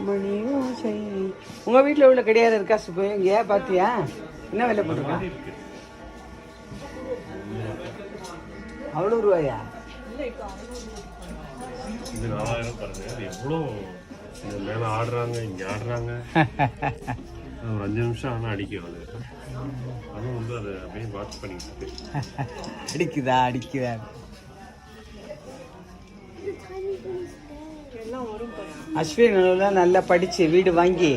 மணி ஓசை. உங்க வீட்டில் உள்ள கிடையாது இருக்கா சுப்பு? எங்கேயா பார்த்தியா? என்ன விலை போட்டுருக்கா? அவ்வளோ ரூபாயா? இது 4000 பாருங்க. அது எவ்வளோ மேலே ஆடுறாங்க, இங்கே ஆடுறாங்க. ஒரு 5 நிமிஷம் ஆனால் அடிக்கும். அது அதுவும் வந்து அதை அப்படியே வாட்ச் பண்ணிட்டு அடிக்குதா அடிக்குதா? அஸ்வின் நல்லா படிச்சு வீடு வாங்கி